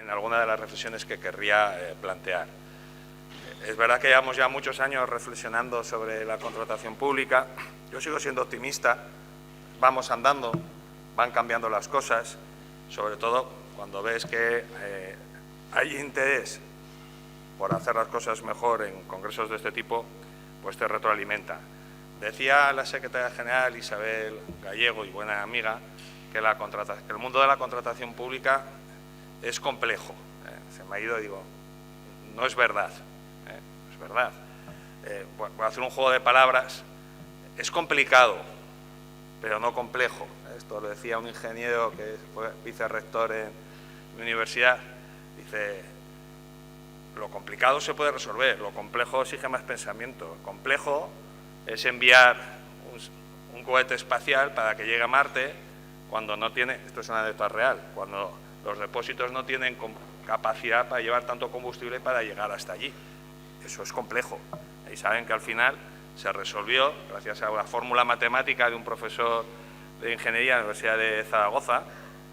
en alguna de las reflexiones que querría plantear. Es verdad que llevamos ya muchos años reflexionando sobre la contratación pública. Yo sigo siendo optimista, vamos andando, van cambiando las cosas, sobre todo cuando ves que hay interés por hacer las cosas mejor en congresos de este tipo, pues te retroalimenta. Decía la secretaria general Isabel Gallego, y buena amiga, que el mundo de la contratación pública es complejo. Se me ha ido y digo, no es verdad. No es verdad. Voy a hacer un juego de palabras. Es complicado, pero no complejo. Esto lo decía un ingeniero que fue vicerrector en mi universidad. Dice, lo complicado se puede resolver, lo complejo exige más pensamiento. Lo complejo es enviar un cohete espacial para que llegue a Marte cuando no tiene, esto es una anécdota real, cuando los depósitos no tienen capacidad para llevar tanto combustible para llegar hasta allí. Eso es complejo. Y saben que al final se resolvió, gracias a la fórmula matemática de un profesor de ingeniería de la Universidad de Zaragoza,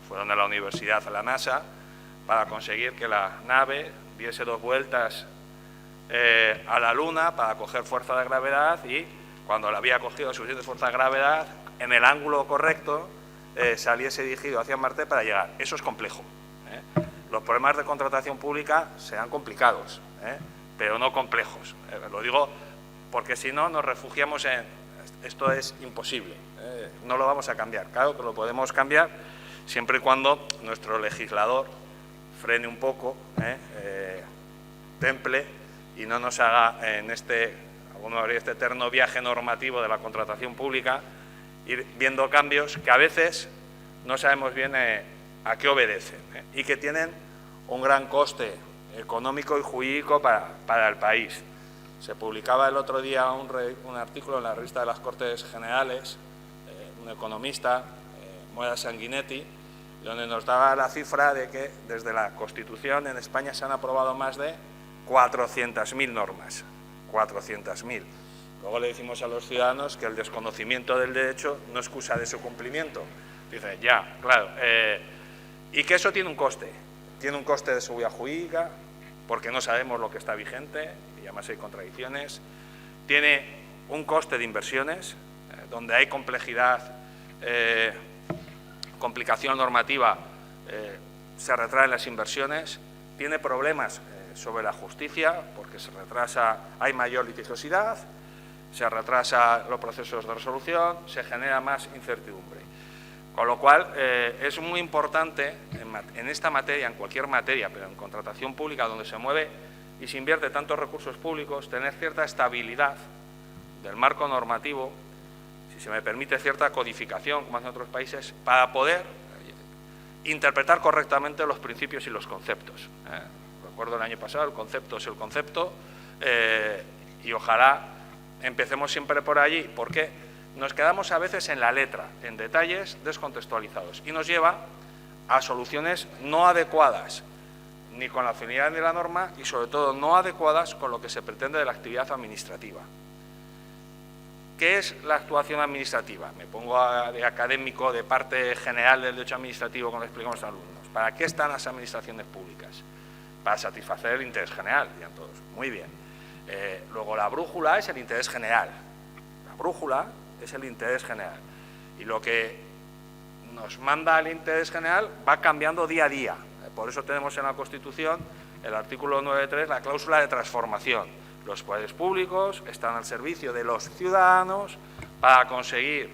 fueron a la universidad, a la NASA, para conseguir que la nave diese 2 vueltas a la Luna para coger fuerza de gravedad y cuando la había cogido suficiente fuerza de gravedad, en el ángulo correcto, saliese dirigido hacia Marte para llegar. Eso es complejo. Los problemas de contratación pública serán complicados, pero no complejos. Lo digo porque si no nos refugiamos en esto es imposible, no lo vamos a cambiar. Claro que lo podemos cambiar siempre y cuando nuestro legislador frene un poco, temple y no nos haga en este eterno viaje normativo de la contratación pública, ir viendo cambios que a veces no sabemos bien a qué obedecen y que tienen un gran coste económico y jurídico para el país. Se publicaba el otro día un artículo en la revista de las Cortes Generales, un economista, Moira Sanguinetti, donde nos daba la cifra de que desde la Constitución en España se han aprobado más de 400.000 normas. 400.000. Luego le decimos a los ciudadanos que el desconocimiento del derecho no excusa de su cumplimiento. Dice, ya, claro. Y que eso tiene un coste. Tiene un coste de seguridad jurídica, porque no sabemos lo que está vigente, y además hay contradicciones. Tiene un coste de inversiones, donde hay complejidad, complicación normativa, se retraen las inversiones. Tiene problemas sobre la justicia, porque se retrasa, hay mayor litigiosidad, se retrasa los procesos de resolución, se genera más incertidumbre. Con lo cual, es muy importante en esta materia, en cualquier materia, pero en contratación pública, donde se mueve y se invierte tantos recursos públicos, tener cierta estabilidad del marco normativo, si se me permite cierta codificación, como hacen otros países, para poder interpretar correctamente los principios y los conceptos. Recuerdo el año pasado, el concepto es el concepto, y ojalá empecemos siempre por allí, porque nos quedamos a veces en la letra, en detalles descontextualizados, y nos lleva a soluciones no adecuadas, ni con la finalidad de la norma, y sobre todo no adecuadas con lo que se pretende de la actividad administrativa. ¿Qué es la actuación administrativa? Me pongo de académico, de parte general del derecho administrativo, como le explicamos a los alumnos. ¿Para qué están las administraciones públicas? Para satisfacer el interés general, dirían todos. Muy bien. Luego la brújula es el interés general. La brújula es el interés general. Y lo que nos manda el interés general va cambiando día a día. Por eso tenemos en la Constitución, el artículo 9.3, la cláusula de transformación. Los poderes públicos están al servicio de los ciudadanos para conseguir,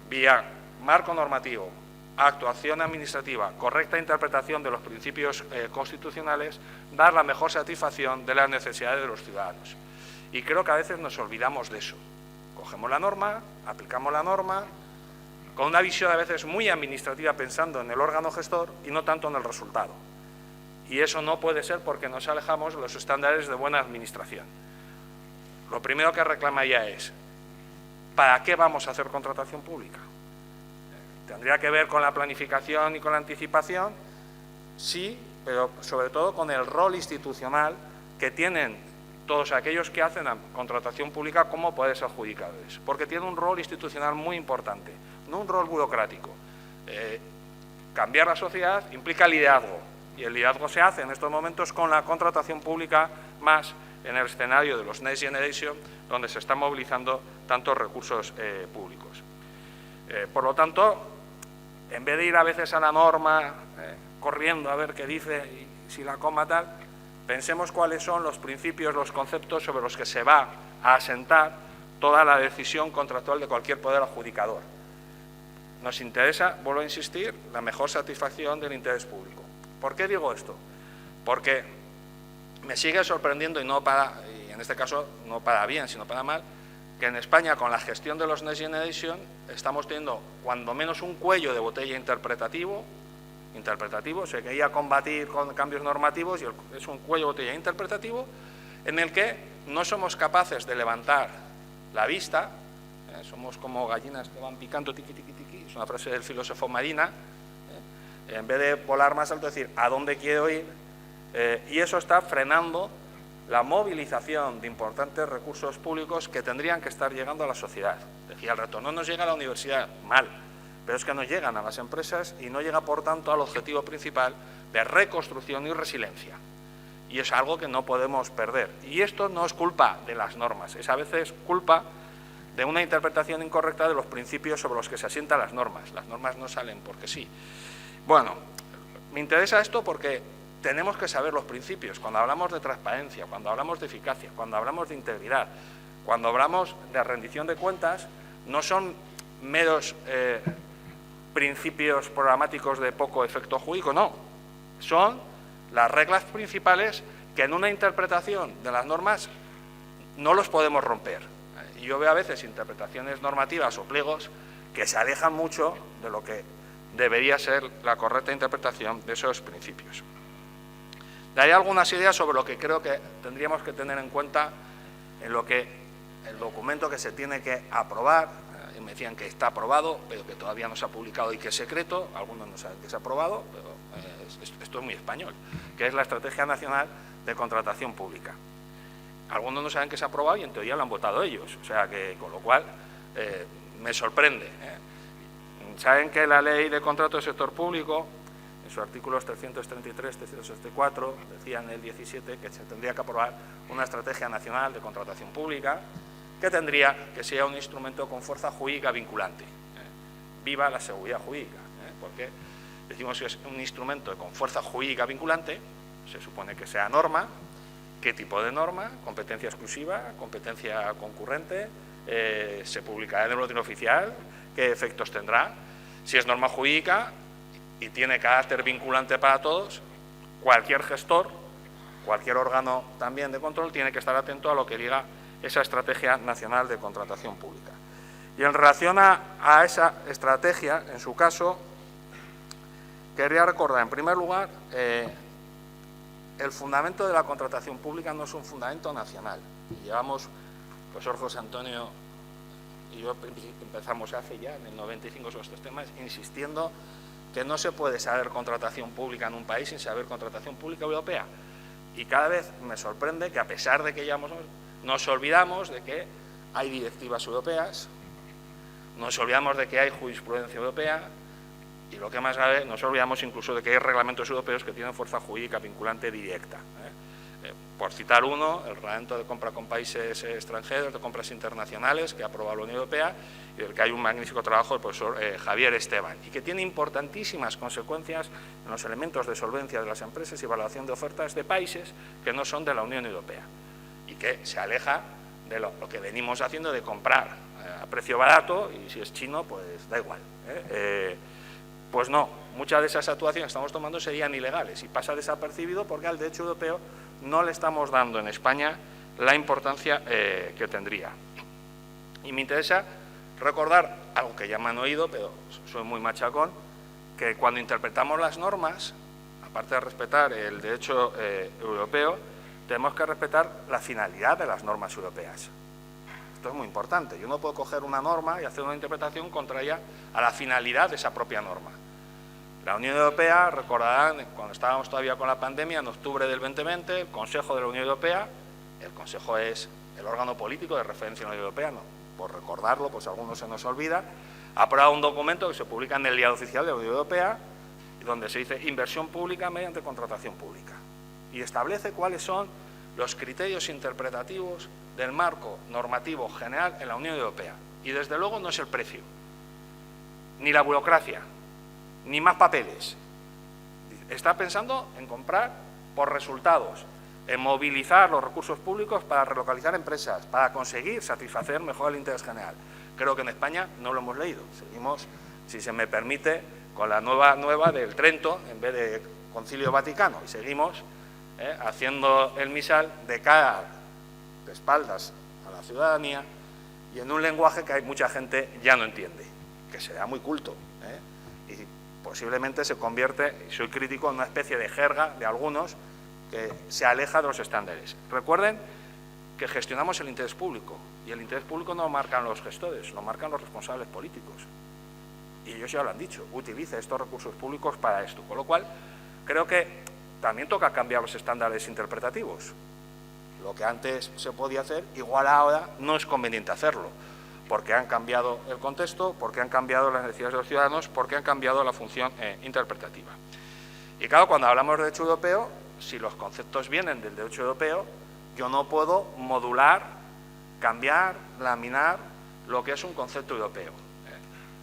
vía marco normativo, actuación administrativa, correcta interpretación de los principios constitucionales, dar la mejor satisfacción de las necesidades de los ciudadanos. Y creo que a veces nos olvidamos de eso. Cogemos la norma, aplicamos la norma, con una visión a veces muy administrativa pensando en el órgano gestor y no tanto en el resultado. Y eso no puede ser porque nos alejamos de los estándares de buena administración. Lo primero que reclamaría es, ¿para qué vamos a hacer contratación pública? ¿Tendría que ver con la planificación y con la anticipación? Sí, pero sobre todo con el rol institucional que tienen todos aquellos que hacen la contratación pública como poderes adjudicadores, porque tiene un rol institucional muy importante, no un rol burocrático. Cambiar la sociedad implica liderazgo, Y el liderazgo se hace en estos momentos con la contratación pública más en el escenario de los Next Generation, donde se están movilizando tantos recursos públicos. Por lo tanto, en vez de ir a veces a la norma, corriendo a ver qué dice y si la coma tal, pensemos cuáles son los principios, los conceptos sobre los que se va a asentar toda la decisión contractual de cualquier poder adjudicador. Nos interesa, vuelvo a insistir, la mejor satisfacción del interés público. ¿Por qué digo esto? Porque me sigue sorprendiendo, y en este caso no para bien, sino para mal, que en España, con la gestión de los Next Generation, estamos teniendo cuando menos un cuello de botella interpretativo, se quería combatir con cambios normativos y es un cuello de botella interpretativo en el que no somos capaces de levantar la vista, somos como gallinas que van picando tiqui, tiqui, tiqui, es una frase del filósofo Marina, en vez de volar más alto, decir a dónde quiero ir, y eso está frenando la movilización de importantes recursos públicos que tendrían que estar llegando a la sociedad. Decía el reto, no nos llega a la universidad, mal, pero es que no llegan a las empresas y no llega, por tanto, al objetivo principal de reconstrucción y resiliencia. Y es algo que no podemos perder. Y esto no es culpa de las normas, es a veces culpa de una interpretación incorrecta de los principios sobre los que se asientan las normas. Las normas no salen porque sí. Bueno, me interesa esto porque tenemos que saber los principios. Cuando hablamos de transparencia, cuando hablamos de eficacia, cuando hablamos de integridad, cuando hablamos de rendición de cuentas, no son meros principios programáticos de poco efecto jurídico, no. Son las reglas principales que en una interpretación de las normas no los podemos romper. Y yo veo a veces interpretaciones normativas o pliegos que se alejan mucho de lo que debería ser la correcta interpretación de esos principios. Daré algunas ideas sobre lo que creo que tendríamos que tener en cuenta en lo que el documento que se tiene que aprobar. Me decían que está aprobado, pero que todavía no se ha publicado y que es secreto. Algunos no saben que se ha aprobado, pero esto es muy español, que es la Estrategia Nacional de Contratación Pública. Algunos no saben que se ha aprobado y en teoría lo han votado ellos, o sea que, con lo cual, me sorprende. Saben que la Ley de Contrato del Sector Público, en sus artículos 333, 364, decía en el 17 que se tendría que aprobar una Estrategia Nacional de Contratación Pública, que tendría que ser un instrumento con fuerza jurídica vinculante. Viva la seguridad jurídica, porque decimos que es un instrumento con fuerza jurídica vinculante, se supone que sea norma. ¿Qué tipo de norma? Competencia exclusiva, competencia concurrente, se publicará en el boletín oficial, qué efectos tendrá. Si es norma jurídica y tiene carácter vinculante para todos, cualquier gestor, cualquier órgano también de control tiene que estar atento a lo que diga esa Estrategia Nacional de Contratación Pública. Y en relación a esa estrategia, en su caso, querría recordar, en primer lugar, el fundamento de la contratación pública no es un fundamento nacional. Llevamos, el profesor José Antonio y yo empezamos hace ya, en el 95, sobre estos temas, insistiendo que no se puede saber contratación pública en un país sin saber contratación pública europea. Y cada vez me sorprende que, a pesar de que llevamos, nos olvidamos de que hay directivas europeas, nos olvidamos de que hay jurisprudencia europea y, lo que más grave, nos olvidamos incluso de que hay reglamentos europeos que tienen fuerza jurídica vinculante directa. Por citar uno, el reglamento de compra con países extranjeros, de compras internacionales, que ha aprobado la Unión Europea y del que hay un magnífico trabajo del profesor Javier Esteban, y que tiene importantísimas consecuencias en los elementos de solvencia de las empresas y valoración de ofertas de países que no son de la Unión Europea, y que se aleja de lo que venimos haciendo de comprar a precio barato, y si es chino, pues da igual. Pues no, muchas de esas actuaciones que estamos tomando serían ilegales y pasa desapercibido porque al derecho europeo no le estamos dando en España la importancia que tendría. Y me interesa recordar algo que ya me han oído, pero soy muy machacón, que cuando interpretamos las normas, aparte de respetar el derecho europeo, tenemos que respetar la finalidad de las normas europeas. Esto es muy importante. Yo no puedo coger una norma y hacer una interpretación contraria a la finalidad de esa propia norma. La Unión Europea, recordarán, cuando estábamos todavía con la pandemia, en octubre del 2020, el Consejo de la Unión Europea, el Consejo es el órgano político de referencia en la Unión Europea, no, por recordarlo, pues a algunos se nos olvida, ha aprobado un documento que se publica en el Diario Oficial de la Unión Europea, donde se dice inversión pública mediante contratación pública. Y establece cuáles son los criterios interpretativos del marco normativo general en la Unión Europea. Y desde luego no es el precio, ni la burocracia, ni más papeles. Está pensando en comprar por resultados, en movilizar los recursos públicos para relocalizar empresas, para conseguir satisfacer mejor el interés general. Creo que en España no lo hemos leído. Seguimos, si se me permite, con la nueva del Trento en vez de Concilio Vaticano, y seguimos haciendo el misal de cara, de espaldas a la ciudadanía y en un lenguaje que hay mucha gente ya no entiende, que será muy culto, y posiblemente se convierte, y soy crítico, en una especie de jerga de algunos que se aleja de los estándares. Recuerden que gestionamos el interés público, y el interés público no lo marcan los gestores, lo marcan los responsables políticos. Y ellos ya lo han dicho, utilice estos recursos públicos para esto. Con lo cual, creo que también toca cambiar los estándares interpretativos. Lo que antes se podía hacer, igual ahora no es conveniente hacerlo, porque han cambiado el contexto, porque han cambiado las necesidades de los ciudadanos, porque han cambiado la función interpretativa. Y claro, cuando hablamos de derecho europeo, si los conceptos vienen del derecho europeo, yo no puedo modular, cambiar, laminar lo que es un concepto europeo.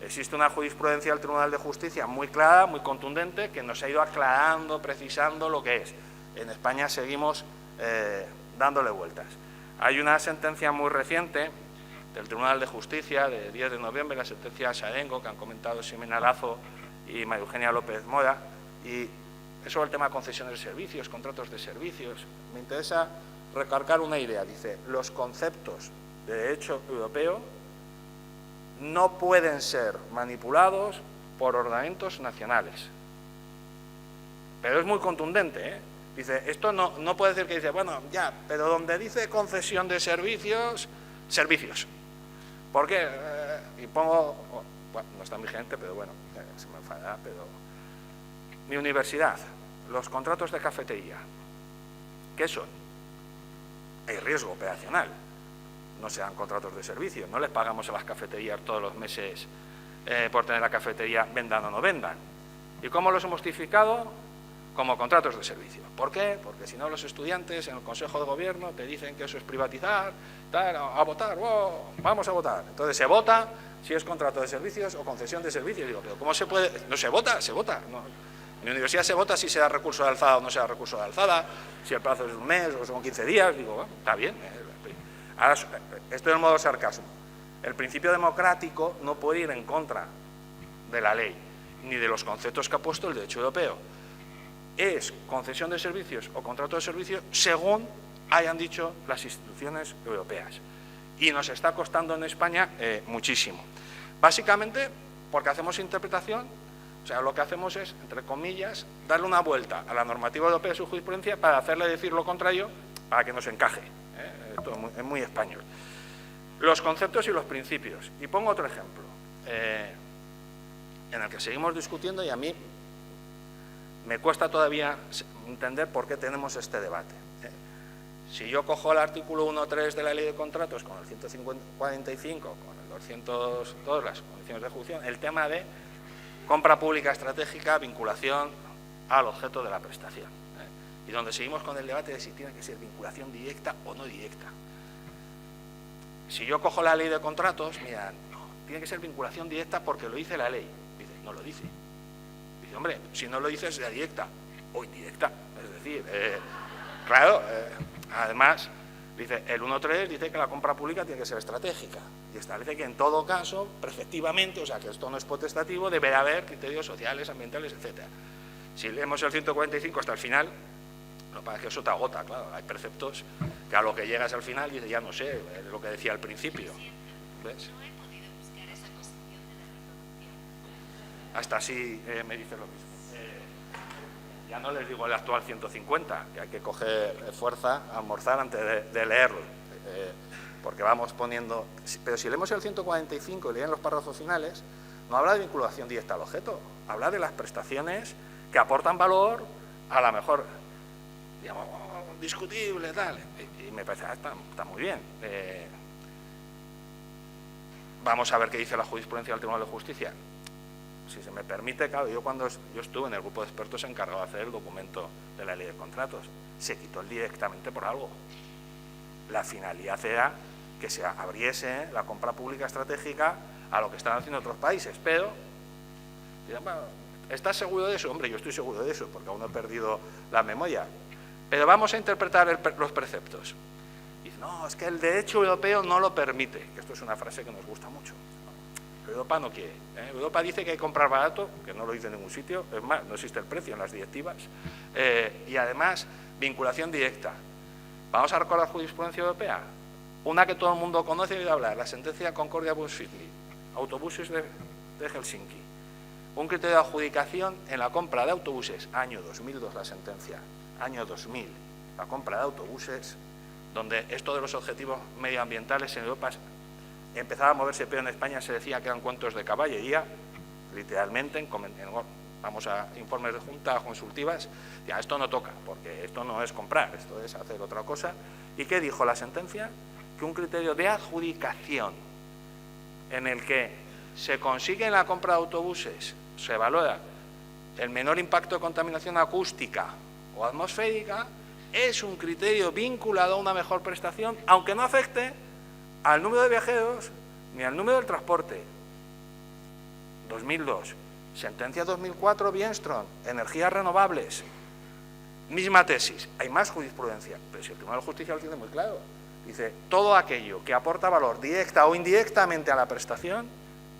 Existe una jurisprudencia del Tribunal de Justicia muy clara, muy contundente, que nos ha ido aclarando, precisando lo que es. En España seguimos dándole vueltas. Hay una sentencia muy reciente del Tribunal de Justicia, de 10 de noviembre, la sentencia Sarengo, que han comentado Ximena Lazo y María Eugenia López Mora, y es sobre el tema de concesiones de servicios, contratos de servicios. Me interesa recalcar una idea. Dice, los conceptos de derecho europeo no pueden ser manipulados por ordenamientos nacionales. Pero es muy contundente, ¿eh? Dice, esto no puede decir que dice, bueno, ya, pero donde dice concesión de servicios, servicios. ¿Por qué? Y pongo, bueno, no está vigente, pero bueno, se me enfadará, pero mi universidad, los contratos de cafetería, ¿qué son? Hay riesgo operacional. No sean contratos de servicio, no les pagamos a las cafeterías todos los meses por tener la cafetería, vendan o no vendan. ¿Y cómo los hemos tipificado? Como contratos de servicio. ¿Por qué? Porque si no los estudiantes en el Consejo de Gobierno te dicen que eso es privatizar, tal, a votar, wow, vamos a votar. Entonces se vota si es contrato de servicios o concesión de servicios. Digo, pero ¿cómo se puede? No se vota, se vota. No. En la universidad se vota si se da recurso de alzada o no se da recurso de alzada, si el plazo es un mes o son 15 días. Digo, bueno, está bien. Ahora, esto es el modo sarcasmo. El principio democrático no puede ir en contra de la ley, ni de los conceptos que ha puesto el derecho europeo. Es concesión de servicios o contrato de servicios según hayan dicho las instituciones europeas. Y nos está costando en España muchísimo. Básicamente porque hacemos interpretación, o sea, lo que hacemos es, entre comillas, darle una vuelta a la normativa europea de su jurisprudencia para hacerle decir lo contrario para que nos encaje. Esto es muy español. Los conceptos y los principios. Y pongo otro ejemplo, en el que seguimos discutiendo y a mí me cuesta todavía entender por qué tenemos este debate. Si yo cojo el artículo 1.3 de la Ley de Contratos con el 145, con el 200, todas las condiciones de ejecución, el tema de compra pública estratégica, vinculación al objeto de la prestación. Y donde seguimos con el debate de si tiene que ser vinculación directa o no directa. Si yo cojo la Ley de Contratos, mira, no, tiene que ser vinculación directa porque lo dice la ley. Dice, no lo dice. Dice, hombre, si no lo dice es directa o indirecta. Es decir, claro, además, dice, el 1.3 dice que la compra pública tiene que ser estratégica y establece que en todo caso, preceptivamente, o sea, que esto no es potestativo, deberá haber criterios sociales, ambientales, etcétera. Si leemos el 145 hasta el final, no, para que eso te agota, claro, hay preceptos que a lo que llegas al final dices, ya no sé, lo que decía al principio. ¿Ves? No he podido buscar esa posición de la reproducción. Hasta así me dice lo mismo. Ya no les digo el actual 150, que hay que coger fuerza, almorzar antes de leerlo, porque vamos poniendo... Pero si leemos el 145 y leen los párrafos finales, no habla de vinculación directa al objeto, habla de las prestaciones que aportan valor a la mejor, digamos, discutible, tal, y me parece, está muy bien. Vamos a ver qué dice la jurisprudencia del Tribunal de Justicia. si se me permite, claro, yo estuve en el grupo de expertos encargado de hacer el documento de la ley de contratos, se quitó directamente por algo. La finalidad era que se abriese la compra pública estratégica a lo que están haciendo otros países, pero, ¿estás seguro de eso? Hombre, yo estoy seguro de eso, porque aún no he perdido la memoria. Pero vamos a interpretar los preceptos. Dice, no, es que el derecho europeo no lo permite, que esto es una frase que nos gusta mucho. Europa no quiere. Europa dice que hay que comprar barato, que no lo dice en ningún sitio, es más, no existe el precio en las directivas, y además, vinculación directa. Vamos a recordar jurisprudencia europea. Una que todo el mundo conoce y oído hablar, la sentencia Concordia Bus-Sidney, autobuses de Helsinki. Un criterio de adjudicación en la compra de autobuses, año 2002 la sentencia, año 2000, la compra de autobuses, donde esto de los objetivos medioambientales en Europa empezaba a moverse, pero en España se decía que eran cuentos de caballería, literalmente, vamos a informes de juntas consultivas, ya, esto no toca, porque esto no es comprar, esto es hacer otra cosa. ¿Y qué dijo la sentencia? Que un criterio de adjudicación en el que se consigue en la compra de autobuses, se valora el menor impacto de contaminación acústica o atmosférica, es un criterio vinculado a una mejor prestación, aunque no afecte al número de viajeros ni al número del transporte. 2002. Sentencia 2004, Bienström, energías renovables. Misma tesis, hay más jurisprudencia, pero si el Tribunal de Justicia lo tiene muy claro. Dice, todo aquello que aporta valor directa o indirectamente a la prestación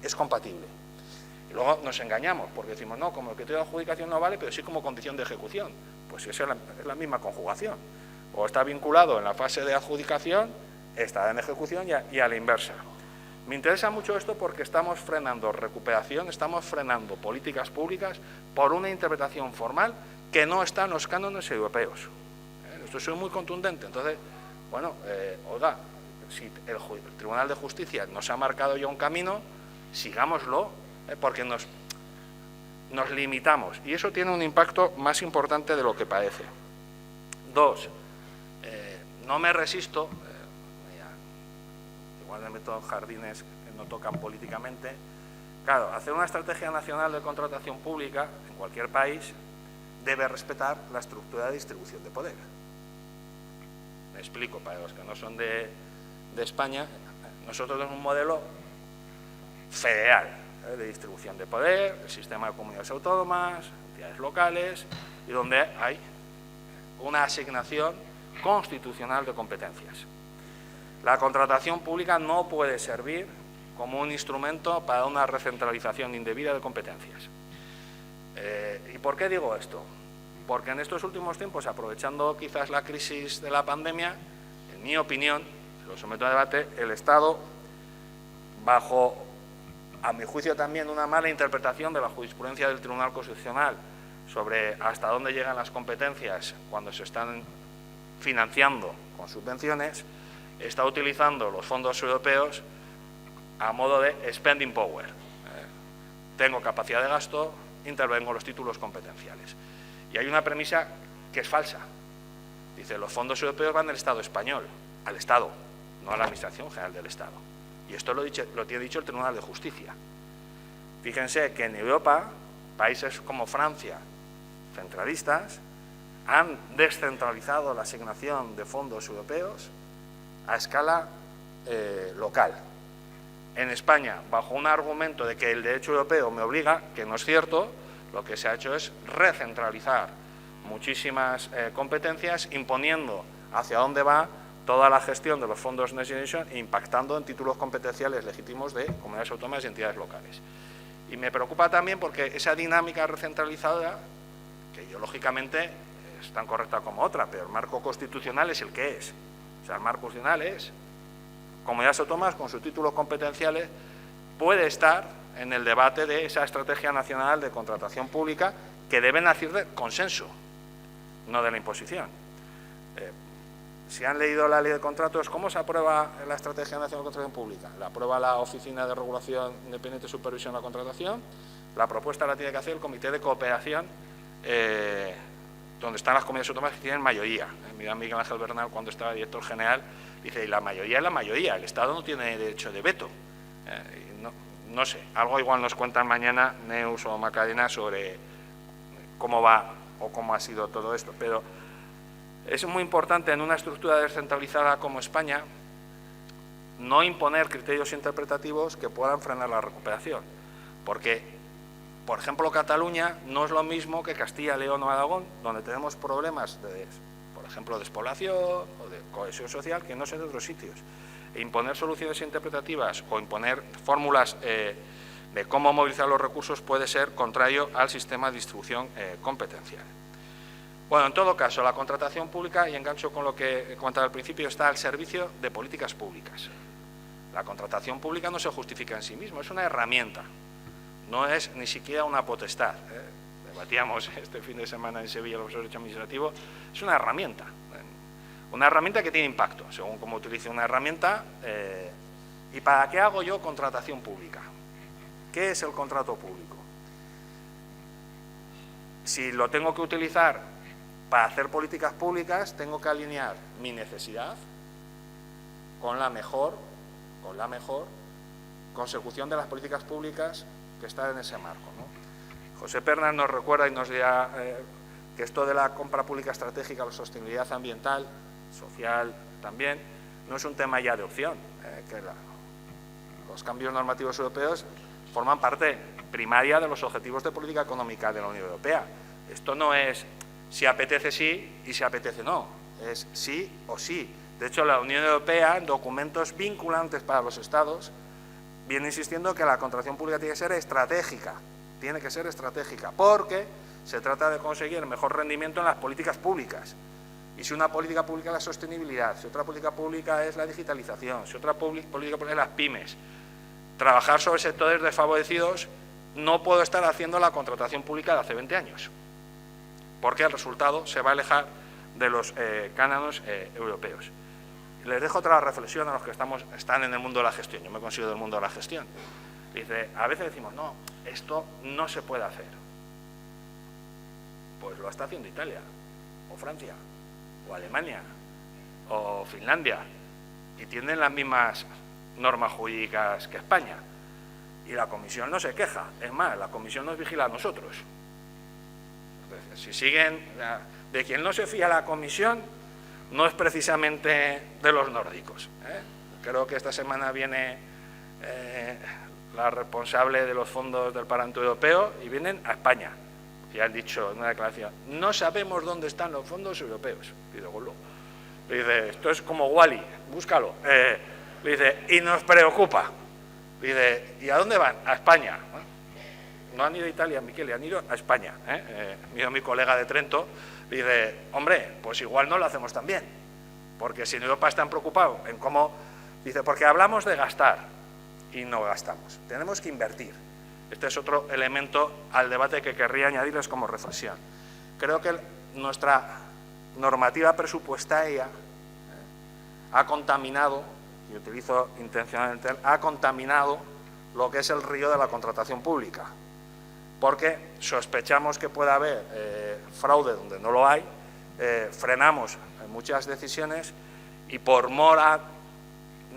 es compatible. Y luego nos engañamos, porque decimos, no, como el criterio de adjudicación no vale, pero sí como condición de ejecución. Pues esa es la misma conjugación. O está vinculado en la fase de adjudicación, está en ejecución y a la inversa. Me interesa mucho esto porque estamos frenando recuperación, estamos frenando políticas públicas por una interpretación formal que no está en los cánones europeos. Esto soy muy contundente. Entonces, bueno, oiga, si el Tribunal de Justicia nos ha marcado ya un camino, sigámoslo, porque nos limitamos. Y eso tiene un impacto más importante de lo que parece. Dos, no me resisto, igual me meto en jardines que no tocan políticamente. Claro, hacer una estrategia nacional de contratación pública en cualquier país debe respetar la estructura de distribución de poder. Me explico, para los que no son de España, nosotros tenemos un modelo federal de distribución de poder, el sistema de comunidades autónomas, entidades locales, y donde hay una asignación constitucional de competencias. La contratación pública no puede servir como un instrumento para una recentralización indebida de competencias. ¿Y por qué digo esto? Porque en estos últimos tiempos, aprovechando quizás la crisis de la pandemia, en mi opinión, lo someto a debate, el Estado, bajo, a mi juicio también, una mala interpretación de la jurisprudencia del Tribunal Constitucional sobre hasta dónde llegan las competencias cuando se están financiando con subvenciones, está utilizando los fondos europeos a modo de spending power. Tengo capacidad de gasto, intervengo en los títulos competenciales. Y hay una premisa que es falsa. Dice, los fondos europeos van del Estado español, al Estado, no a la Administración General del Estado. Y esto lo tiene dicho el Tribunal de Justicia. Fíjense que en Europa, países como Francia, centralistas, han descentralizado la asignación de fondos europeos a escala local. En España, bajo un argumento de que el derecho europeo me obliga, que no es cierto, lo que se ha hecho es recentralizar muchísimas competencias, imponiendo hacia dónde va toda la gestión de los fondos Next Generation e impactando en títulos competenciales legítimos de comunidades autónomas y entidades locales. Y me preocupa también porque esa dinámica recentralizadora, que ideológicamente es tan correcta como otra, pero el marco constitucional es el que es. O sea, el marco constitucional es comunidades autónomas con sus títulos competenciales, puede estar en el debate de esa estrategia nacional de contratación pública que debe nacer de consenso, no de la imposición. Si han leído la ley de contratos, ¿cómo se aprueba la Estrategia Nacional de Contratación Pública? La aprueba la Oficina de Regulación Independiente de Supervisión de la Contratación, la propuesta la tiene que hacer el Comité de Cooperación, donde están las comunidades autónomas que tienen mayoría. Mira Miguel Ángel Bernal, cuando estaba director general, dice, y la mayoría es la mayoría, el Estado no tiene derecho de veto. no sé, algo igual nos cuentan mañana Neus o Macarena sobre cómo va o cómo ha sido todo esto, pero es muy importante en una estructura descentralizada como España no imponer criterios interpretativos que puedan frenar la recuperación, porque, por ejemplo, Cataluña no es lo mismo que Castilla, León o Aragón, donde tenemos problemas de, por ejemplo, despoblación o de cohesión social que no son de otros sitios. E imponer soluciones interpretativas o imponer fórmulas de cómo movilizar los recursos puede ser contrario al sistema de distribución competencial. Bueno, en todo caso, la contratación pública, y engancho con lo que comentaba al principio, está al servicio de políticas públicas. La contratación pública no se justifica en sí misma, es una herramienta, no es ni siquiera una potestad. Debatíamos este fin de semana en Sevilla el profesor de Derecho Administrativo, es una herramienta que tiene impacto, según cómo utilice una herramienta. ¿Y para qué hago yo contratación pública? ¿Qué es el contrato público? Si lo tengo que utilizar para hacer políticas públicas, tengo que alinear mi necesidad con la mejor consecución de las políticas públicas que están en ese marco, ¿no? José Pernas nos recuerda y nos dirá que esto de la compra pública estratégica, la sostenibilidad ambiental, social también, no es un tema ya de opción, que los cambios normativos europeos forman parte primaria de los objetivos de política económica de la Unión Europea. Esto no es si apetece sí y si apetece no, es sí o sí. De hecho, la Unión Europea, en documentos vinculantes para los Estados, viene insistiendo que la contratación pública tiene que ser estratégica, porque se trata de conseguir el mejor rendimiento en las políticas públicas. Y si una política pública es la sostenibilidad, si otra política pública es la digitalización, si otra política pública es las pymes, trabajar sobre sectores desfavorecidos, no puedo estar haciendo la contratación pública de hace 20 años, porque el resultado se va a alejar de los cánones europeos. Les dejo otra reflexión a los que están en el mundo de la gestión. Yo me considero del mundo de la gestión. Dice, a veces decimos, no, esto no se puede hacer. Pues lo está haciendo Italia, o Francia, o Alemania, o Finlandia, y tienen las mismas normas jurídicas que España. Y la Comisión no se queja. Es más, la Comisión nos vigila a nosotros. Entonces, si siguen, de quien no se fía la Comisión, no es precisamente de los nórdicos. Creo que esta semana viene la responsable de los fondos del Parlamento Europeo y vienen a España. Y han dicho en una declaración, no sabemos dónde están los fondos europeos. Le dice, esto es como Wall-E, búscalo. Le dice, y nos preocupa. Le dice, ¿y a dónde van? A España. No han ido a Italia, Michele, han ido a España. Mira mi colega de Trento, dice, hombre, pues igual no lo hacemos tan bien, porque si en Europa están preocupados en cómo, dice, porque hablamos de gastar y no gastamos, tenemos que invertir. Este es otro elemento al debate que querría añadirles como reflexión. Creo que nuestra normativa presupuestaria ha contaminado, y utilizo intencionalmente, ha contaminado lo que es el río de la contratación pública, porque sospechamos que puede haber fraude donde no lo hay, frenamos muchas decisiones y por mor a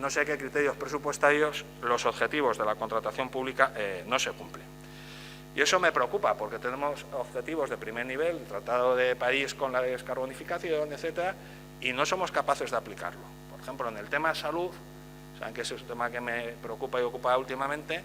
no sé qué criterios presupuestarios, los objetivos de la contratación pública no se cumplen. Y eso me preocupa, porque tenemos objetivos de primer nivel, el Tratado de París con la descarbonificación, etcétera, y no somos capaces de aplicarlo. Por ejemplo, en el tema de salud, saben que ese es un tema que me preocupa y ocupa últimamente,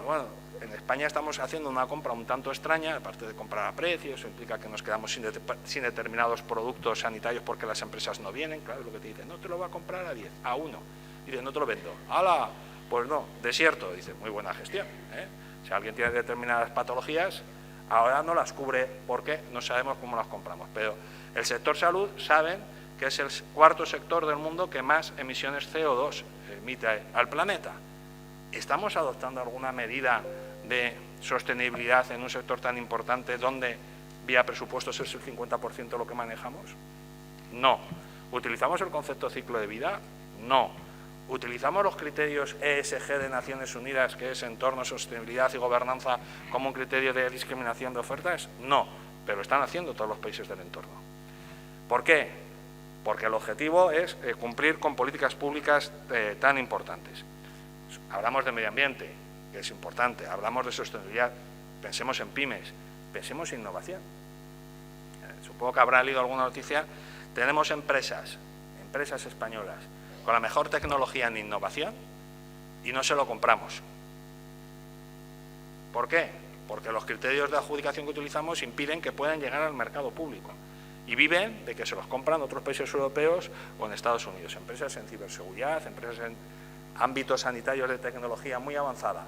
bueno, en España estamos haciendo una compra un tanto extraña, aparte de comprar a precio, eso implica que nos quedamos sin determinados productos sanitarios porque las empresas no vienen, claro, lo que te dicen, no te lo va a comprar a 10, a 1, dice, no te lo vendo, ¡hala! Pues no, desierto, dice, muy buena gestión, Si alguien tiene determinadas patologías, ahora no las cubre porque no sabemos cómo las compramos, pero el sector salud saben que es el cuarto sector del mundo que más emisiones CO2 emite al planeta. ¿Estamos adoptando alguna medida de sostenibilidad en un sector tan importante donde vía presupuestos es el 50% lo que manejamos? No. ¿Utilizamos el concepto ciclo de vida? No. ¿Utilizamos los criterios ESG de Naciones Unidas, que es entorno, sostenibilidad y gobernanza, como un criterio de discriminación de ofertas? No, pero lo están haciendo todos los países del entorno. ¿Por qué? Porque el objetivo es cumplir con políticas públicas tan importantes. Hablamos de medio ambiente, que es importante. Hablamos de sostenibilidad, pensemos en pymes, pensemos en innovación. Supongo que habrá leído alguna noticia. Tenemos empresas españolas con la mejor tecnología en innovación y no se lo compramos. ¿Por qué? Porque los criterios de adjudicación que utilizamos impiden que puedan llegar al mercado público y viven de que se los compran otros países europeos o en Estados Unidos. Empresas en ciberseguridad, empresas en ámbitos sanitarios de tecnología muy avanzada.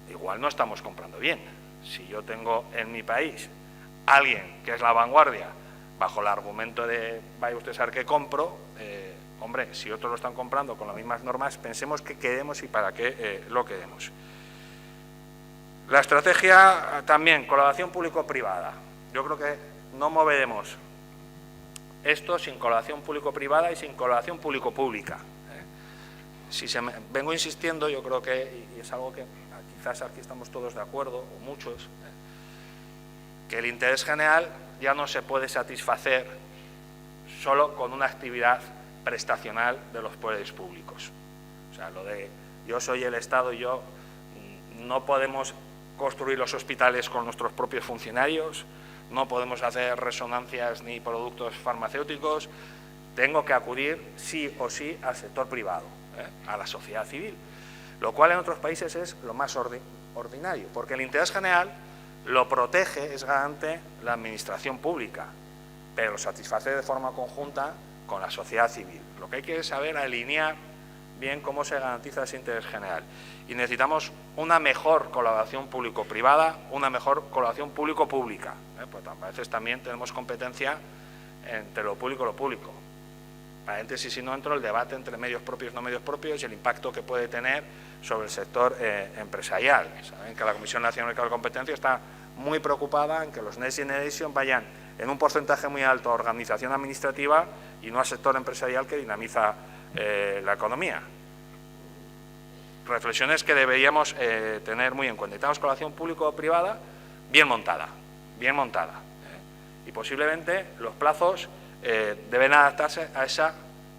Igual no estamos comprando bien. Si yo tengo en mi país alguien que es la vanguardia, bajo el argumento de vaya usted a saber qué compro, hombre, si otros lo están comprando con las mismas normas, pensemos qué queremos y para qué lo queremos. La estrategia también, colaboración público-privada. Yo creo que no moveremos esto sin colaboración público-privada y sin colaboración público-pública. Vengo insistiendo, yo creo que, y es algo que quizás aquí estamos todos de acuerdo, o muchos, que el interés general ya no se puede satisfacer solo con una actividad prestacional de los poderes públicos. O sea, lo de yo soy el Estado y yo no podemos construir los hospitales con nuestros propios funcionarios, no podemos hacer resonancias ni productos farmacéuticos, tengo que acudir sí o sí al sector privado, a la sociedad civil, lo cual en otros países es lo más ordinario, porque el interés general lo protege, es garante la administración pública, pero lo satisface de forma conjunta con la sociedad civil. Lo que hay que saber alinear bien cómo se garantiza ese interés general. Y necesitamos una mejor colaboración público-privada, una mejor colaboración público-pública. Pues a veces también tenemos competencia entre lo público y lo público. Paréntesis, si no entro, el debate entre medios propios y no medios propios y el impacto que puede tener sobre el sector empresarial. Saben que la Comisión Nacional de Competencia está muy preocupada en que los Next Generation vayan en un porcentaje muy alto a organización administrativa y no al sector empresarial que dinamiza la economía. Reflexiones que deberíamos tener muy en cuenta. Necesitamos colaboración público-privada bien montada, y posiblemente los plazos deben adaptarse a esos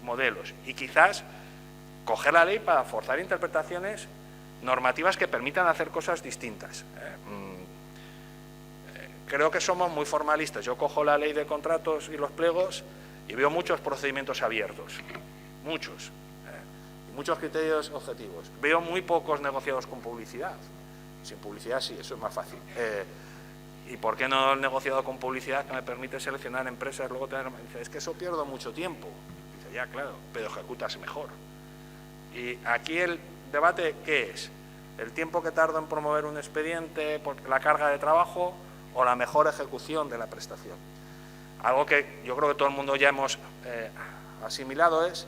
modelos y quizás coger la ley para forzar interpretaciones normativas que permitan hacer cosas distintas. Creo que somos muy formalistas. Yo cojo la ley de contratos y los pliegos y veo muchos procedimientos abiertos, muchos criterios objetivos. Veo muy pocos negociados con publicidad. Sin publicidad sí, eso es más fácil. ¿Y por qué no el negociado con publicidad que me permite seleccionar empresas? Luego dice, es que eso pierdo mucho tiempo. Dice, ya, claro, pero ejecutas mejor. Y aquí el debate, ¿qué es? ¿El tiempo que tardo en promover un expediente, por la carga de trabajo o la mejor ejecución de la prestación? Algo que yo creo que todo el mundo ya hemos asimilado es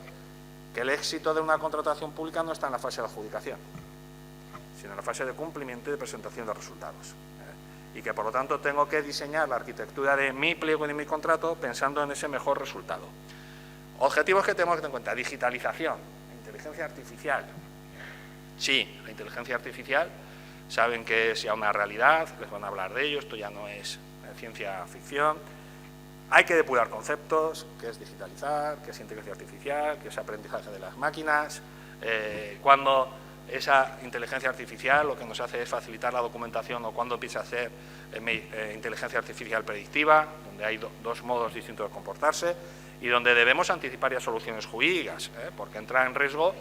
que el éxito de una contratación pública no está en la fase de adjudicación, sino en la fase de cumplimiento y de presentación de resultados. Y que, por lo tanto, tengo que diseñar la arquitectura de mi pliego y de mi contrato pensando en ese mejor resultado. Objetivos que tenemos que tener en cuenta. Digitalización, inteligencia artificial. Sí, la inteligencia artificial, saben que es ya una realidad, les van a hablar de ello, esto ya no es ciencia ficción. Hay que depurar conceptos, que es digitalizar, que es inteligencia artificial, que es aprendizaje de las máquinas. Cuando esa inteligencia artificial lo que nos hace es facilitar la documentación o cuando empieza a hacer inteligencia artificial predictiva, donde hay dos modos distintos de comportarse y donde debemos anticipar ya soluciones jurídicas, porque entra en riesgo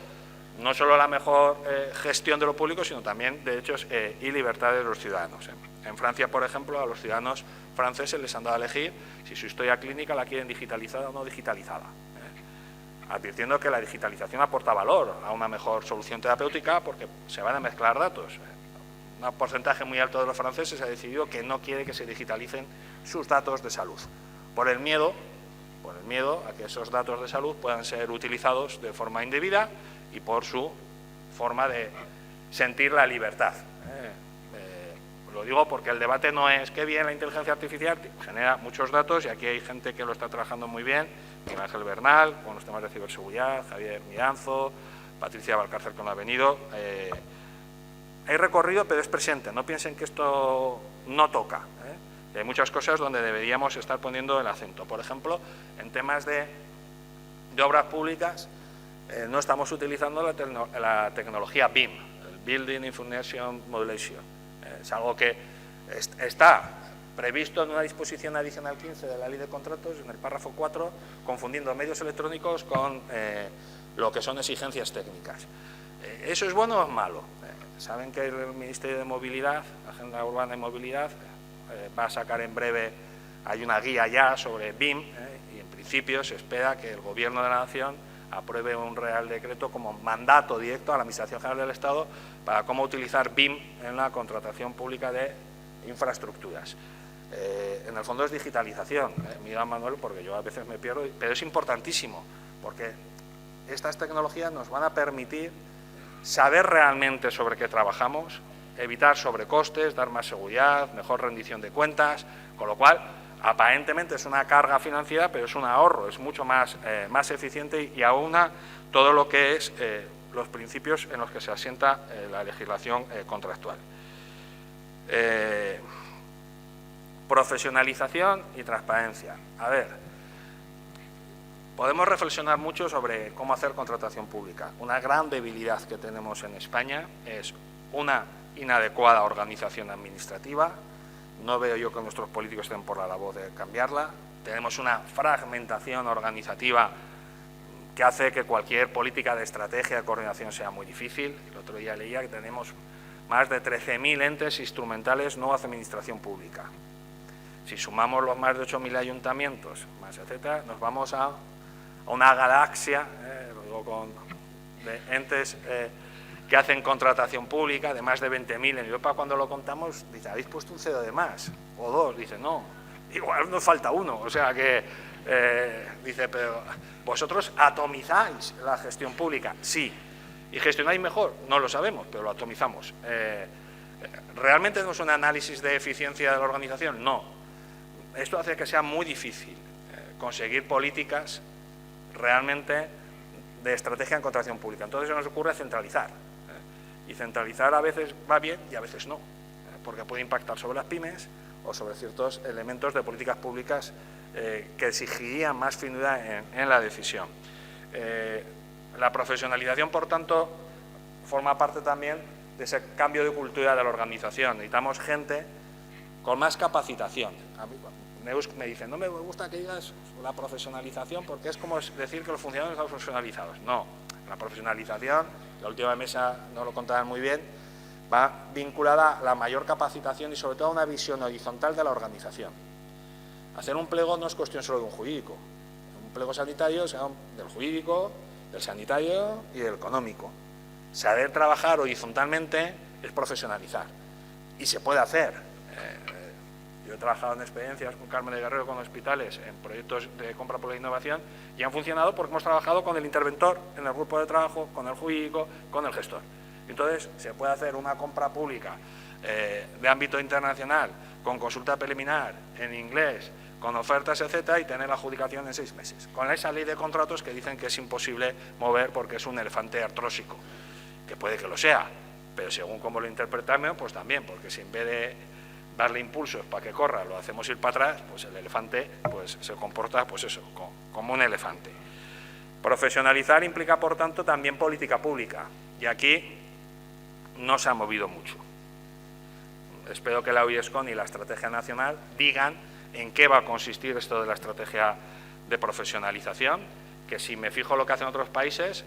no solo la mejor gestión de lo público, sino también derechos y libertades de los ciudadanos. En Francia, por ejemplo, a los ciudadanos franceses les han dado a elegir si su historia clínica la quieren digitalizada o no digitalizada, advirtiendo que la digitalización aporta valor a una mejor solución terapéutica porque se van a mezclar datos. Un porcentaje muy alto de los franceses ha decidido que no quiere que se digitalicen sus datos de salud, por el miedo a que esos datos de salud puedan ser utilizados de forma indebida y por su forma de sentir la libertad. Lo digo porque el debate no es qué bien la inteligencia artificial, genera muchos datos y aquí hay gente que lo está trabajando muy bien, Miguel Ángel Bernal, con los temas de ciberseguridad, Javier Miranzo, Patricia Valcárcel con Avenido. Hay recorrido, pero es presente, no piensen que esto no toca. Hay muchas cosas donde deberíamos estar poniendo el acento. Por ejemplo, en temas de obras públicas, no estamos utilizando la tecnología BIM. El Building Information Modulation. Es algo que está previsto en una disposición adicional 15 de la Ley de Contratos, en el párrafo 4, confundiendo medios electrónicos con lo que son exigencias técnicas. ¿Eso es bueno o es malo? Saben que el Ministerio de Movilidad, Agenda Urbana y Movilidad, va a sacar en breve, hay una guía ya sobre BIM, y en principio se espera que el Gobierno de la Nación apruebe un Real Decreto como mandato directo a la Administración General del Estado para cómo utilizar BIM en la contratación pública de infraestructuras. En el fondo es digitalización, mira Manuel, porque yo a veces me pierdo, pero es importantísimo, porque estas tecnologías nos van a permitir saber realmente sobre qué trabajamos, evitar sobrecostes, dar más seguridad, mejor rendición de cuentas, con lo cual aparentemente es una carga financiera, pero es un ahorro, es mucho más eficiente y aúna todo lo que es los principios en los que se asienta la legislación contractual. Profesionalización y transparencia. A ver, podemos reflexionar mucho sobre cómo hacer contratación pública. Una gran debilidad que tenemos en España es una inadecuada organización administrativa. No veo yo que nuestros políticos estén por la labor de cambiarla. Tenemos una fragmentación organizativa que hace que cualquier política de estrategia de coordinación sea muy difícil. El otro día leía que tenemos más de 13.000 entes instrumentales no hace administración pública. Si sumamos los más de 8.000 ayuntamientos, más etcétera, nos vamos a una galaxia de entes que hacen contratación pública de más de 20.000. En Europa, cuando lo contamos, dice, ¿habéis puesto un cero de más? O dos, dice, no, igual nos falta uno. O sea que, dice, pero ¿vosotros atomizáis la gestión pública? Sí. ¿Y gestionáis mejor? No lo sabemos, pero lo atomizamos. ¿Realmente no es un análisis de eficiencia de la organización? No. Esto hace que sea muy difícil conseguir políticas realmente de estrategia en contratación pública. Entonces se nos ocurre centralizar. Y centralizar a veces va bien y a veces no, porque puede impactar sobre las pymes o sobre ciertos elementos de políticas públicas que exigirían más finura en la decisión. La profesionalización, por tanto, forma parte también de ese cambio de cultura de la organización. Necesitamos gente con más capacitación. A mí, me dicen, no me gusta que digas la profesionalización porque es como decir que los funcionarios están profesionalizados. No, la profesionalización, la última mesa no lo contaban muy bien, va vinculada a la mayor capacitación y sobre todo a una visión horizontal de la organización. Hacer un pliego no es cuestión solo de un jurídico. Un pliego sanitario será del jurídico, del sanitario y del económico. Saber trabajar horizontalmente es profesionalizar y se puede hacer. Yo he trabajado en experiencias con Carmen de Guerrero, con hospitales, en proyectos de compra por la innovación y han funcionado porque hemos trabajado con el interventor en el grupo de trabajo, con el jurídico, con el gestor. Entonces, se puede hacer una compra pública de ámbito internacional, con consulta preliminar, en inglés, con ofertas, etcétera, y tener la adjudicación en 6 meses. Con esa ley de contratos que dicen que es imposible mover porque es un elefante artrósico, que puede que lo sea, pero según cómo lo interpretamos, pues también, porque si en vez de darle impulsos para que corra, lo hacemos ir para atrás, pues el elefante pues se comporta, pues eso, como un elefante. Profesionalizar implica, por tanto, también política pública, y aquí no se ha movido mucho. Espero que la UIESCON y la Estrategia Nacional digan en qué va a consistir esto de la estrategia de profesionalización, que si me fijo lo que hacen otros países,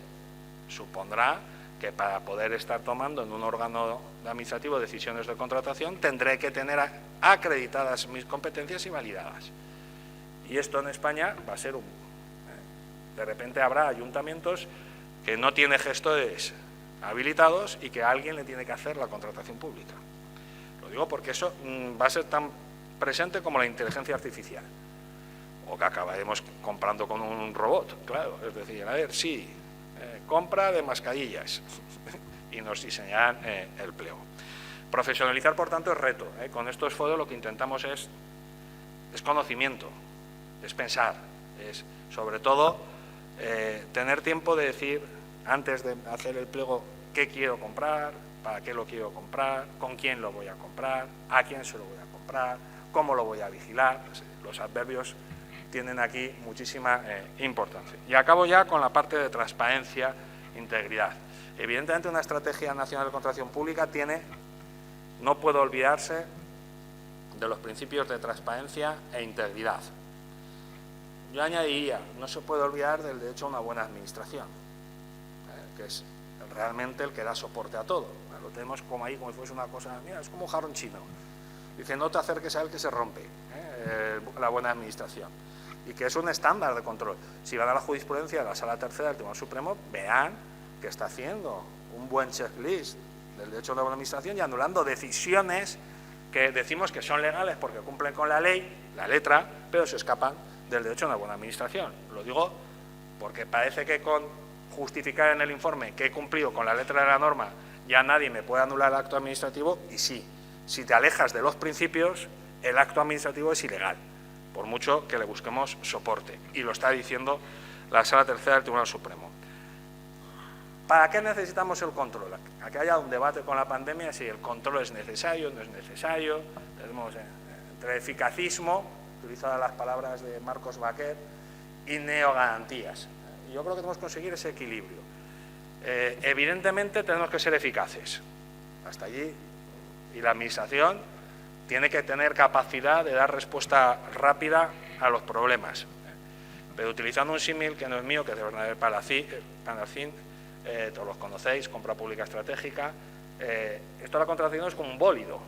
supondrá que para poder estar tomando en un órgano administrativo decisiones de contratación tendré que tener acreditadas mis competencias y validadas. Y esto en España va a ser de repente habrá ayuntamientos que no tienen gestores habilitados y que alguien le tiene que hacer la contratación pública. Lo digo porque eso va a ser tan presente como la inteligencia artificial, o que acabaremos comprando con un robot, claro, es decir, a ver, sí, compra de mascarillas y nos diseñarán el pliego. Profesionalizar, por tanto, es reto. Con estos foros lo que intentamos es conocimiento, es pensar, es sobre todo tener tiempo de decir, antes de hacer el pliego, qué quiero comprar, para qué lo quiero comprar, con quién lo voy a comprar, a quién se lo voy a comprar, cómo lo voy a vigilar. Los adverbios tienen aquí muchísima importancia. Y acabo ya con la parte de transparencia e integridad. Evidentemente, una estrategia nacional de contratación pública no puede olvidarse de los principios de transparencia e integridad. Yo añadiría, no se puede olvidar del derecho a una buena administración, que es realmente el que da soporte a todo. Lo tenemos como ahí, como si fuese una cosa, mira, es como un jarrón chino. Dice, no te acerques a él que se rompe, la buena administración. Y que es un estándar de control. Si van a la jurisprudencia de la Sala Tercera del Tribunal Supremo, vean que está haciendo un buen checklist del derecho a la buena administración y anulando decisiones que decimos que son legales porque cumplen con la ley, la letra, pero se escapan del derecho a una buena administración. Lo digo porque parece que con justificar en el informe que he cumplido con la letra de la norma ya nadie me puede anular el acto administrativo, y sí, si te alejas de los principios, el acto administrativo es ilegal, por mucho que le busquemos soporte, y lo está diciendo la Sala Tercera del Tribunal Supremo. ¿Para qué necesitamos el control? Aquí haya un debate con la pandemia si el control es necesario, no es necesario. Tenemos entre eficacismo, utilizadas las palabras de Marcos Baquer, y neogarantías. Yo creo que tenemos que conseguir ese equilibrio. Evidentemente tenemos que ser eficaces. Hasta allí. Y la Administración tiene que tener capacidad de dar respuesta rápida a los problemas. Pero utilizando un símil que no es mío, que es de Bernabé Palacín, todos los conocéis, compra pública estratégica. Esto de la contratación es como un bólido.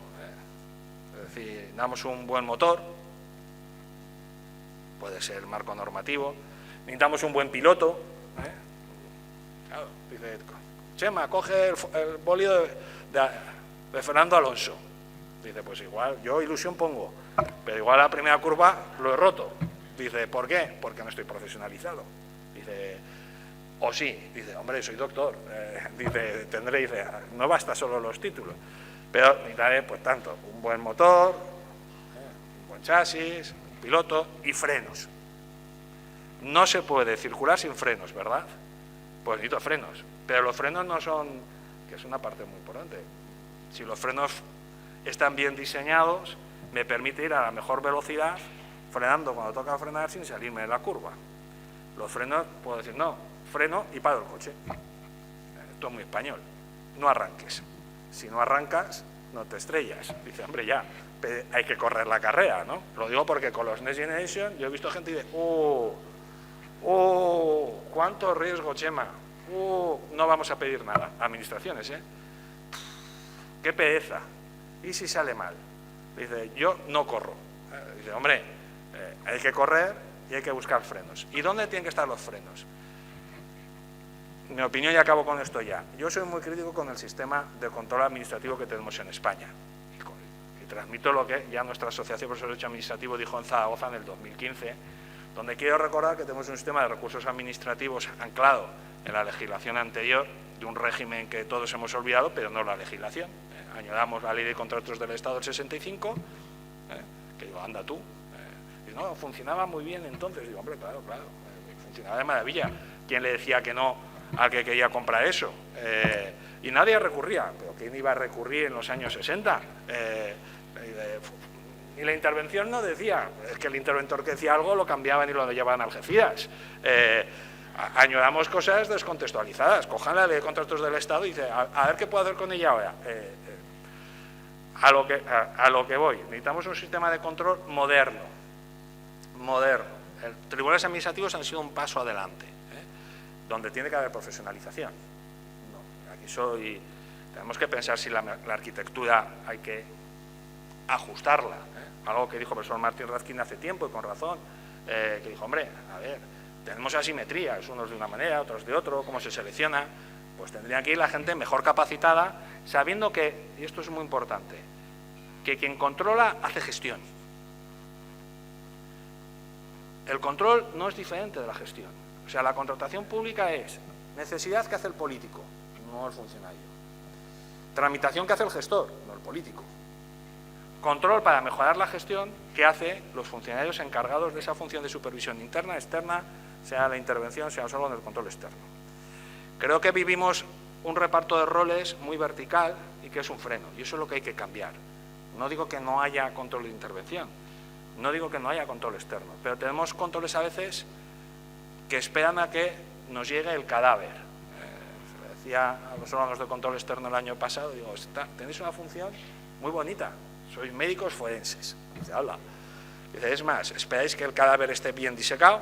Es decir, damos un buen motor, puede ser marco normativo, necesitamos un buen piloto. Claro, dice, Chema, coge el bólido de Fernando Alonso. Dice, pues igual, yo ilusión pongo, pero igual la primera curva lo he roto. Dice, ¿por qué? Porque no estoy profesionalizado. Dice, o sí, dice, hombre, soy doctor. Dice, no basta solo los títulos, pero necesitaré, pues tanto, un buen motor, un buen chasis, un piloto y frenos. No se puede circular sin frenos, ¿verdad? Pues necesito frenos, pero los frenos no son, que es una parte muy importante. Si los frenos están bien diseñados, me permite ir a la mejor velocidad, frenando cuando toca frenar sin salirme de la curva. Los frenos, puedo decir, no, freno y paro el coche. Esto es muy español. No arranques. Si no arrancas, no te estrellas. Dice, hombre, ya, hay que correr la carrera, ¿no? Lo digo porque con los Next Generation yo he visto gente que dice, cuánto riesgo, Chema. No vamos a pedir nada. Administraciones, qué pereza. ¿Y si sale mal? Dice, yo no corro. Dice, hombre, hay que correr y hay que buscar frenos. ¿Y dónde tienen que estar los frenos? Mi opinión, y acabo con esto ya. Yo soy muy crítico con el sistema de control administrativo que tenemos en España. Y transmito lo que ya nuestra Asociación de Profesores de Derecho Administrativo dijo en Zaragoza en el 2015, donde quiero recordar que tenemos un sistema de recursos administrativos anclado en la legislación anterior, de un régimen que todos hemos olvidado, pero no la legislación. Añadamos la Ley de Contratos del Estado del 65, que digo, anda tú. Y no, funcionaba muy bien entonces. Digo, hombre, claro, funcionaba de maravilla. ¿Quién le decía que no al que quería comprar eso? Y nadie recurría. ¿Pero quién iba a recurrir en los años 60? Y la intervención no decía, es que el interventor que decía algo lo cambiaban y lo llevaban a Algeciras. Añadamos cosas descontextualizadas. Cojan la Ley de Contratos del Estado y dicen, a ver qué puedo hacer con ella ahora. A lo que voy, necesitamos un sistema de control moderno. Los tribunales administrativos han sido un paso adelante, donde tiene que haber profesionalización. No, aquí tenemos que pensar si la arquitectura hay que ajustarla. Algo que dijo el profesor Martín Razkin hace tiempo y con razón, que dijo, hombre, a ver, tenemos asimetrías, unos de una manera, otros de otro, cómo se selecciona. Pues tendría que ir la gente mejor capacitada, sabiendo que, y esto es muy importante, que quien controla hace gestión. El control no es diferente de la gestión. O sea, la contratación pública es necesidad que hace el político, no el funcionario. Tramitación que hace el gestor, no el político. Control para mejorar la gestión que hace los funcionarios encargados de esa función de supervisión interna, externa, sea la intervención, sea solo en el control externo. Creo que vivimos un reparto de roles muy vertical y que es un freno, y eso es lo que hay que cambiar. No digo que no haya control de intervención, no digo que no haya control externo, pero tenemos controles a veces que esperan a que nos llegue el cadáver. decía a los órganos de control externo el año pasado, digo, tenéis una función muy bonita, sois médicos forenses. Dice, habla. Dice, es más, esperáis que el cadáver esté bien disecado,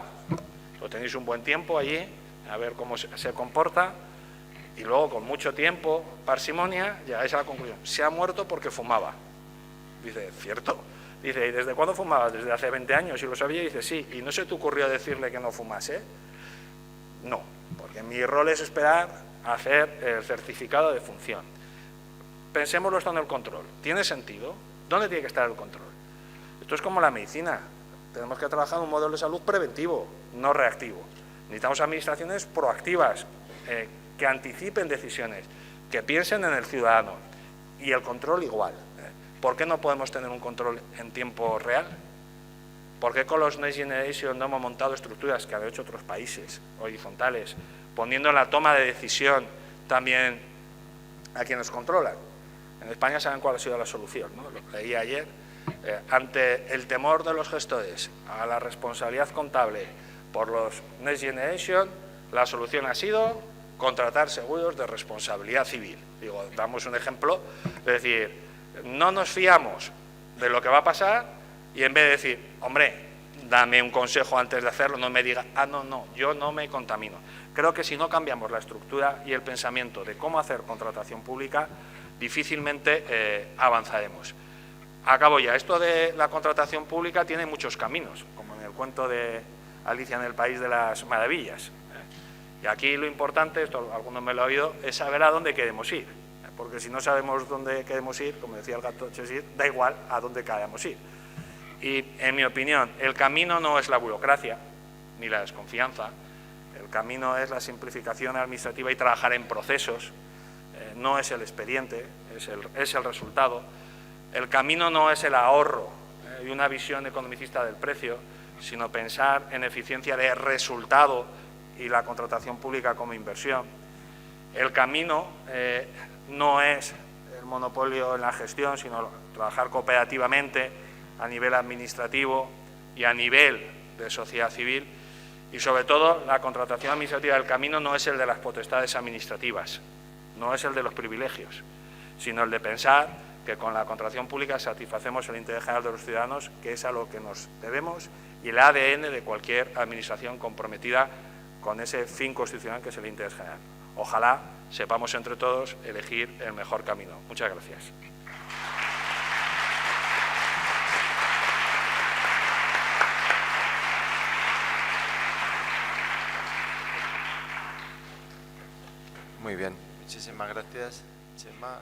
lo tenéis un buen tiempo allí, a ver cómo se comporta, y luego con mucho tiempo, parsimonia, llegáis a la conclusión, se ha muerto porque fumaba. Dice, ¿cierto? Dice, ¿y desde cuándo fumabas? Desde hace 20 años, y lo sabía. Dice, sí, ¿y no se te ocurrió decirle que no fumase? No, porque mi rol es esperar a hacer el certificado de función. Pensémoslo esto en el control. ¿Tiene sentido? ¿Dónde tiene que estar el control? Esto es como la medicina. Tenemos que trabajar en un modelo de salud preventivo, no reactivo. Necesitamos administraciones proactivas, que anticipen decisiones, que piensen en el ciudadano. Y el control igual. ¿Por qué no podemos tener un control en tiempo real? ¿Por qué con los Next Generation no hemos montado estructuras que han hecho otros países, horizontales, poniendo en la toma de decisión también a quienes controlan? En España saben cuál ha sido la solución, ¿no? Lo leí ayer. Ante el temor de los gestores a la responsabilidad contable por los Next Generation, la solución ha sido contratar seguros de responsabilidad civil. Digo, damos un ejemplo, es decir, no nos fiamos de lo que va a pasar y en vez de decir, hombre, dame un consejo antes de hacerlo, no me diga, no, yo no me contamino. Creo que si no cambiamos la estructura y el pensamiento de cómo hacer contratación pública, difícilmente avanzaremos. Acabo ya. Esto de la contratación pública tiene muchos caminos, como en el cuento de Alicia en el País de las Maravillas. Y aquí lo importante, esto alguno me lo ha oído, es saber a dónde queremos ir. Porque si no sabemos dónde queremos ir, como decía el gato Cheshire, da igual a dónde queramos ir. Y, en mi opinión, el camino no es la burocracia, ni la desconfianza. El camino es la simplificación administrativa y trabajar en procesos. No es el expediente, es el resultado. El camino no es el ahorro y una visión economicista del precio, sino pensar en eficiencia de resultado y la contratación pública como inversión. El camino no es el monopolio en la gestión, sino trabajar cooperativamente a nivel administrativo y a nivel de sociedad civil. Y, sobre todo, la contratación administrativa del camino no es el de las potestades administrativas, no es el de los privilegios, sino el de pensar que con la contratación pública satisfacemos el interés general de los ciudadanos, que es a lo que nos debemos, y el ADN de cualquier administración comprometida con ese fin constitucional que es el interés general. Ojalá sepamos entre todos elegir el mejor camino. Muchas gracias. Muy bien, muchísimas gracias, Chema.